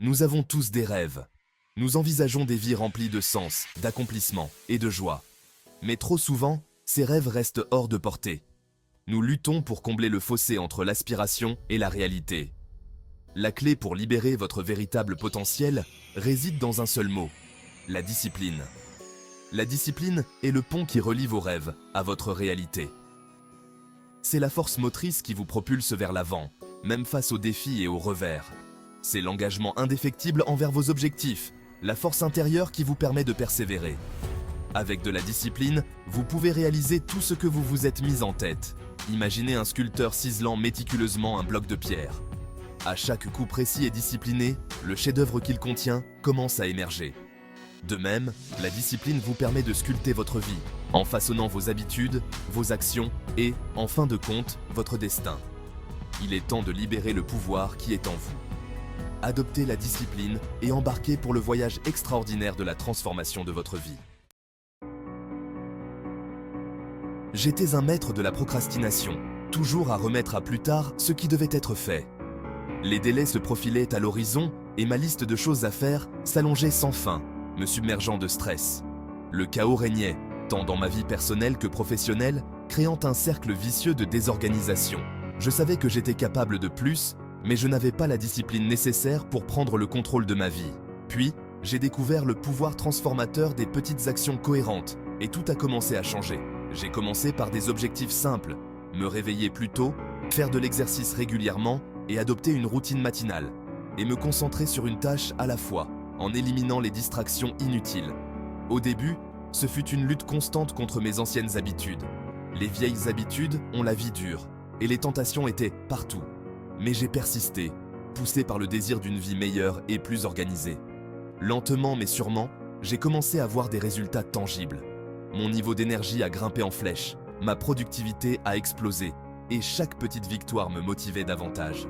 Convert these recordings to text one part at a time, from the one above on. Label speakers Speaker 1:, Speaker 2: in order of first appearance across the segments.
Speaker 1: Nous avons tous des rêves. Nous envisageons des vies remplies de sens, d'accomplissement et de joie. Mais trop souvent, ces rêves restent hors de portée. Nous luttons pour combler le fossé entre l'aspiration et la réalité. La clé pour libérer votre véritable potentiel réside dans un seul mot, la discipline. La discipline est le pont qui relie vos rêves à votre réalité. C'est la force motrice qui vous propulse vers l'avant, même face aux défis et aux revers. C'est l'engagement indéfectible envers vos objectifs, la force intérieure qui vous permet de persévérer. Avec de la discipline, vous pouvez réaliser tout ce que vous vous êtes mis en tête. Imaginez un sculpteur ciselant méticuleusement un bloc de pierre. À chaque coup précis et discipliné, le chef-d'œuvre qu'il contient commence à émerger. De même, la discipline vous permet de sculpter votre vie, en façonnant vos habitudes, vos actions et, en fin de compte, votre destin. Il est temps de libérer le pouvoir qui est en vous. Adoptez la discipline et embarquez pour le voyage extraordinaire de la transformation de votre vie. J'étais un maître de la procrastination, toujours à remettre à plus tard ce qui devait être fait. Les délais se profilaient à l'horizon et ma liste de choses à faire s'allongeait sans fin, me submergeant de stress. Le chaos régnait, tant dans ma vie personnelle que professionnelle, créant un cercle vicieux de désorganisation. Je savais que j'étais capable de plus, mais je n'avais pas la discipline nécessaire pour prendre le contrôle de ma vie. Puis, j'ai découvert le pouvoir transformateur des petites actions cohérentes, et tout a commencé à changer. J'ai commencé par des objectifs simples, me réveiller plus tôt, faire de l'exercice régulièrement et adopter une routine matinale, et me concentrer sur une tâche à la fois, en éliminant les distractions inutiles. Au début, ce fut une lutte constante contre mes anciennes habitudes. Les vieilles habitudes ont la vie dure, et les tentations étaient partout. Mais j'ai persisté, poussé par le désir d'une vie meilleure et plus organisée. Lentement mais sûrement, j'ai commencé à voir des résultats tangibles. Mon niveau d'énergie a grimpé en flèche, ma productivité a explosé, et chaque petite victoire me motivait davantage.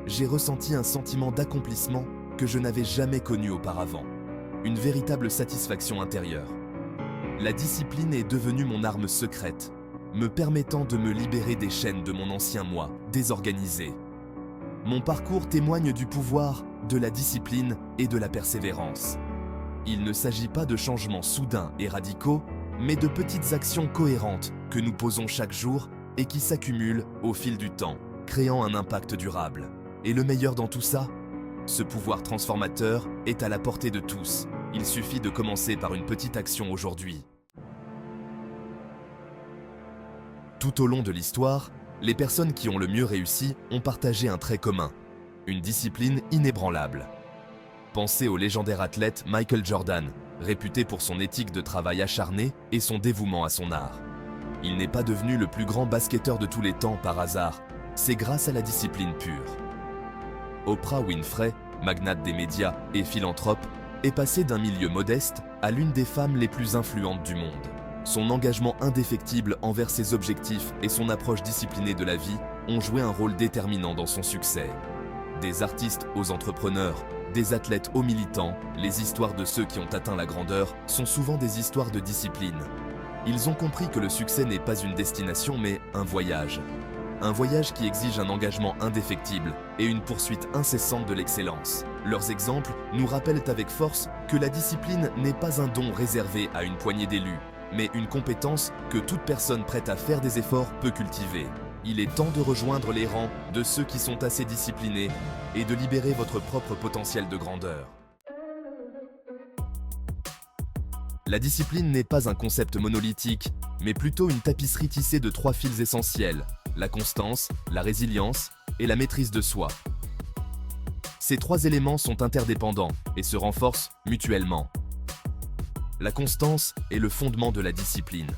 Speaker 1: J'ai ressenti un sentiment d'accomplissement que je n'avais jamais connu auparavant. Une véritable satisfaction intérieure. La discipline est devenue mon arme secrète, me permettant de me libérer des chaînes de mon ancien moi, désorganisé. Mon parcours témoigne du pouvoir, de la discipline et de la persévérance. Il ne s'agit pas de changements soudains et radicaux, mais de petites actions cohérentes que nous posons chaque jour et qui s'accumulent au fil du temps, créant un impact durable. Et le meilleur dans tout ça, ce pouvoir transformateur est à la portée de tous. Il suffit de commencer par une petite action aujourd'hui. Tout au long de l'histoire, les personnes qui ont le mieux réussi ont partagé un trait commun, une discipline inébranlable. Pensez au légendaire athlète Michael Jordan, réputé pour son éthique de travail acharné et son dévouement à son art. Il n'est pas devenu le plus grand basketteur de tous les temps par hasard, c'est grâce à la discipline pure. Oprah Winfrey, magnate des médias et philanthrope, est passée d'un milieu modeste à l'une des femmes les plus influentes du monde. Son engagement indéfectible envers ses objectifs et son approche disciplinée de la vie ont joué un rôle déterminant dans son succès. Des artistes aux entrepreneurs, des athlètes aux militants, les histoires de ceux qui ont atteint la grandeur sont souvent des histoires de discipline. Ils ont compris que le succès n'est pas une destination mais un voyage. Un voyage qui exige un engagement indéfectible et une poursuite incessante de l'excellence. Leurs exemples nous rappellent avec force que la discipline n'est pas un don réservé à une poignée d'élus, mais une compétence que toute personne prête à faire des efforts peut cultiver. Il est temps de rejoindre les rangs de ceux qui sont assez disciplinés et de libérer votre propre potentiel de grandeur. La discipline n'est pas un concept monolithique, mais plutôt une tapisserie tissée de 3 fils essentiels, la constance, la résilience et la maîtrise de soi. Ces 3 éléments sont interdépendants et se renforcent mutuellement. La constance est le fondement de la discipline.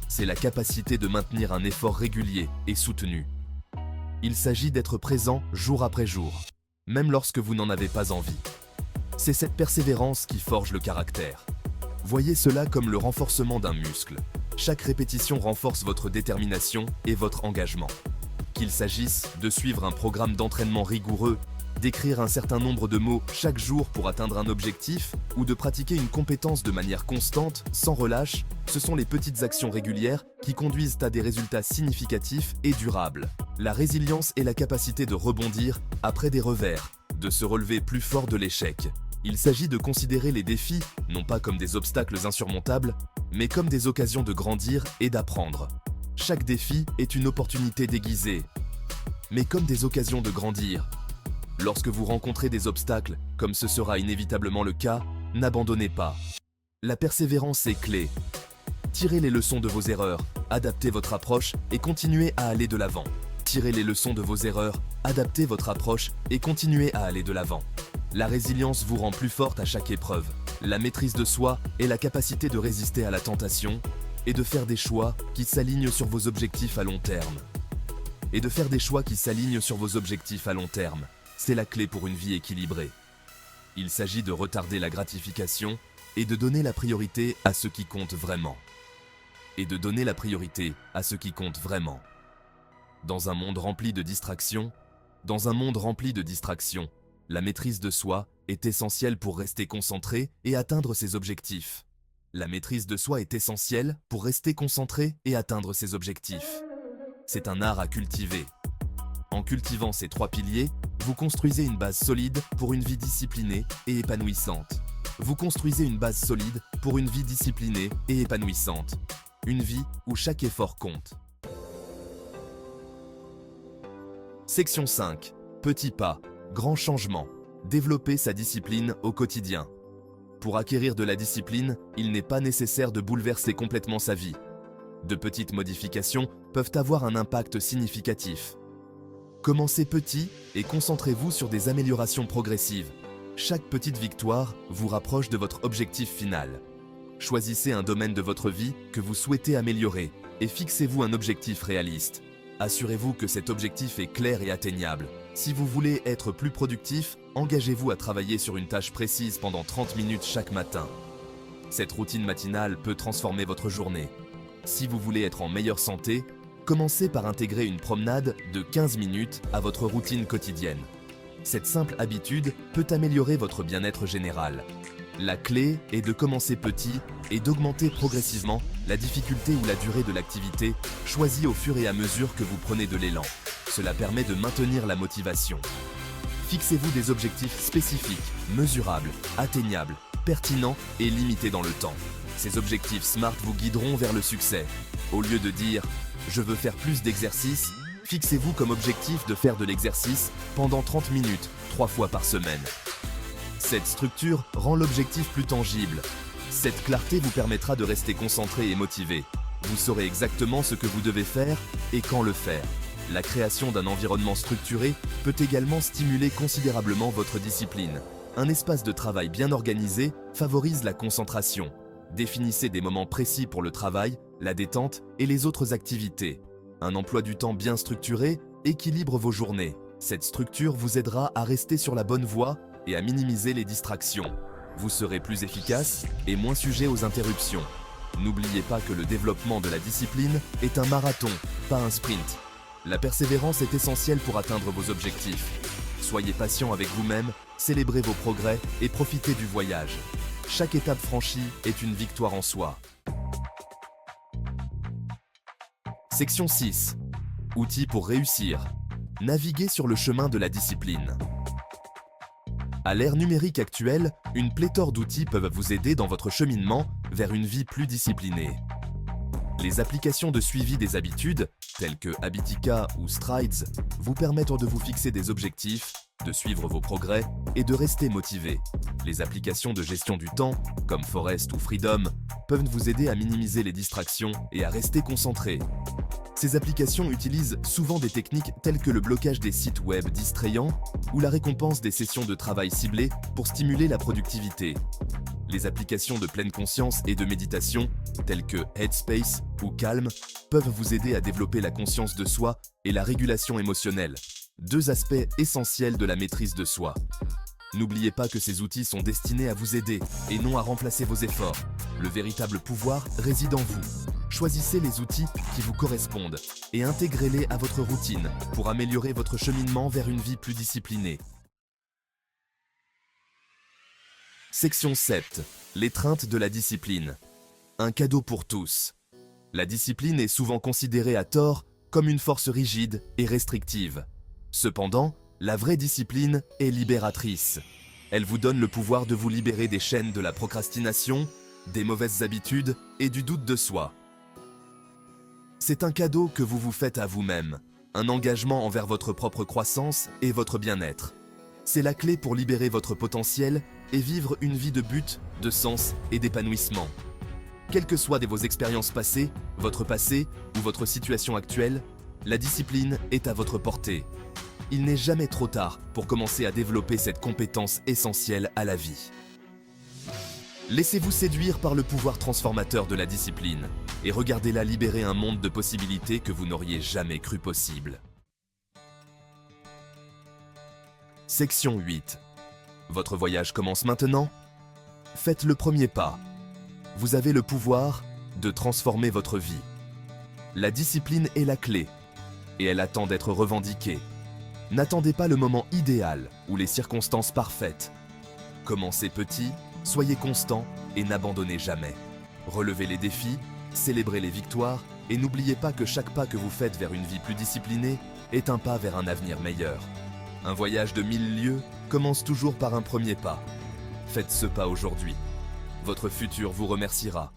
Speaker 1: C'est la capacité de maintenir un effort régulier et soutenu. Il s'agit d'être présent jour après jour, même lorsque vous n'en avez pas envie. C'est cette persévérance qui forge le caractère. Voyez cela comme le renforcement d'un muscle. Chaque répétition renforce votre détermination et votre engagement. Qu'il s'agisse de suivre un programme d'entraînement rigoureux, d'écrire un certain nombre de mots chaque jour pour atteindre un objectif ou de pratiquer une compétence de manière constante, sans relâche, ce sont les petites actions régulières qui conduisent à des résultats significatifs et durables. La résilience est la capacité de rebondir après des revers, de se relever plus fort de l'échec. Il s'agit de considérer les défis, non pas comme des obstacles insurmontables, mais comme des occasions de grandir et d'apprendre. Chaque défi est une opportunité déguisée, mais comme des occasions de grandir. Lorsque vous rencontrez des obstacles, comme ce sera inévitablement le cas, n'abandonnez pas. La persévérance est clé. Tirez les leçons de vos erreurs, adaptez votre approche et continuez à aller de l'avant. Tirez les leçons de vos erreurs, adaptez votre approche et continuez à aller de l'avant. La résilience vous rend plus forte à chaque épreuve. La maîtrise de soi est la capacité de résister à la tentation et de faire des choix qui s'alignent sur vos objectifs à long terme. C'est la clé pour une vie équilibrée. Il s'agit de retarder la gratification et de donner la priorité à ce qui compte vraiment. Dans un monde rempli de distractions, la maîtrise de soi est essentielle pour rester concentré et atteindre ses objectifs. C'est un art à cultiver. En cultivant ces 3 piliers, vous construisez une base solide pour une vie disciplinée et épanouissante. Une vie où chaque effort compte. Section 5. Petits pas, grands changements. Développer sa discipline au quotidien. Pour acquérir de la discipline, il n'est pas nécessaire de bouleverser complètement sa vie. De petites modifications peuvent avoir un impact significatif. Commencez petit et concentrez-vous sur des améliorations progressives. Chaque petite victoire vous rapproche de votre objectif final. Choisissez un domaine de votre vie que vous souhaitez améliorer et fixez-vous un objectif réaliste. Assurez-vous que cet objectif est clair et atteignable. Si vous voulez être plus productif, engagez-vous à travailler sur une tâche précise pendant 30 minutes chaque matin. Cette routine matinale peut transformer votre journée. Si vous voulez être en meilleure santé, commencez par intégrer une promenade de 15 minutes à votre routine quotidienne. Cette simple habitude peut améliorer votre bien-être général. La clé est de commencer petit et d'augmenter progressivement la difficulté ou la durée de l'activité choisie au fur et à mesure que vous prenez de l'élan. Cela permet de maintenir la motivation. Fixez-vous des objectifs spécifiques, mesurables, atteignables, pertinents et limités dans le temps. Ces objectifs SMART vous guideront vers le succès. Au lieu de dire « je veux faire plus d'exercice », fixez-vous comme objectif de faire de l'exercice pendant 30 minutes, 3 fois par semaine. Cette structure rend l'objectif plus tangible. Cette clarté vous permettra de rester concentré et motivé. Vous saurez exactement ce que vous devez faire et quand le faire. La création d'un environnement structuré peut également stimuler considérablement votre discipline. Un espace de travail bien organisé favorise la concentration. Définissez des moments précis pour le travail, la détente et les autres activités. Un emploi du temps bien structuré équilibre vos journées. Cette structure vous aidera à rester sur la bonne voie et à minimiser les distractions. Vous serez plus efficace et moins sujet aux interruptions. N'oubliez pas que le développement de la discipline est un marathon, pas un sprint. La persévérance est essentielle pour atteindre vos objectifs. Soyez patient avec vous-même, célébrez vos progrès et profitez du voyage. Chaque étape franchie est une victoire en soi. Section 6. Outils pour réussir. Naviguer sur le chemin de la discipline. À l'ère numérique actuelle, une pléthore d'outils peuvent vous aider dans votre cheminement vers une vie plus disciplinée. Les applications de suivi des habitudes, telles que Habitica ou Strides, vous permettent de vous fixer des objectifs, de suivre vos progrès et de rester motivé. Les applications de gestion du temps, comme Forest ou Freedom, peuvent vous aider à minimiser les distractions et à rester concentré. Ces applications utilisent souvent des techniques telles que le blocage des sites web distrayants ou la récompense des sessions de travail ciblées pour stimuler la productivité. Les applications de pleine conscience et de méditation, telles que Headspace ou Calm, peuvent vous aider à développer la conscience de soi et la régulation émotionnelle, 2 aspects essentiels de la maîtrise de soi. N'oubliez pas que ces outils sont destinés à vous aider et non à remplacer vos efforts. Le véritable pouvoir réside en vous. Choisissez les outils qui vous correspondent et intégrez-les à votre routine pour améliorer votre cheminement vers une vie plus disciplinée. Section 7. L'étreinte de la discipline. Un cadeau pour tous. La discipline est souvent considérée à tort comme une force rigide et restrictive. Cependant, La vraie discipline est libératrice. Elle vous donne le pouvoir de vous libérer des chaînes de la procrastination, des mauvaises habitudes et du doute de soi. C'est un cadeau que vous vous faites à vous-même, un engagement envers votre propre croissance et votre bien-être. C'est la clé pour libérer votre potentiel et vivre une vie de but, de sens et d'épanouissement. Quelles que soient vos expériences passées, votre passé ou votre situation actuelle, la discipline est à votre portée. Il n'est jamais trop tard pour commencer à développer cette compétence essentielle à la vie. Laissez-vous séduire par le pouvoir transformateur de la discipline et regardez-la libérer un monde de possibilités que vous n'auriez jamais cru possible. Section 8. Votre voyage commence maintenant? Faites le premier pas. Vous avez le pouvoir de transformer votre vie. La discipline est la clé et elle attend d'être revendiquée. N'attendez pas le moment idéal ou les circonstances parfaites. Commencez petit, soyez constant et n'abandonnez jamais. Relevez les défis, célébrez les victoires et n'oubliez pas que chaque pas que vous faites vers une vie plus disciplinée est un pas vers un avenir meilleur. Un voyage de 1000 lieues commence toujours par un premier pas. Faites ce pas aujourd'hui. Votre futur vous remerciera.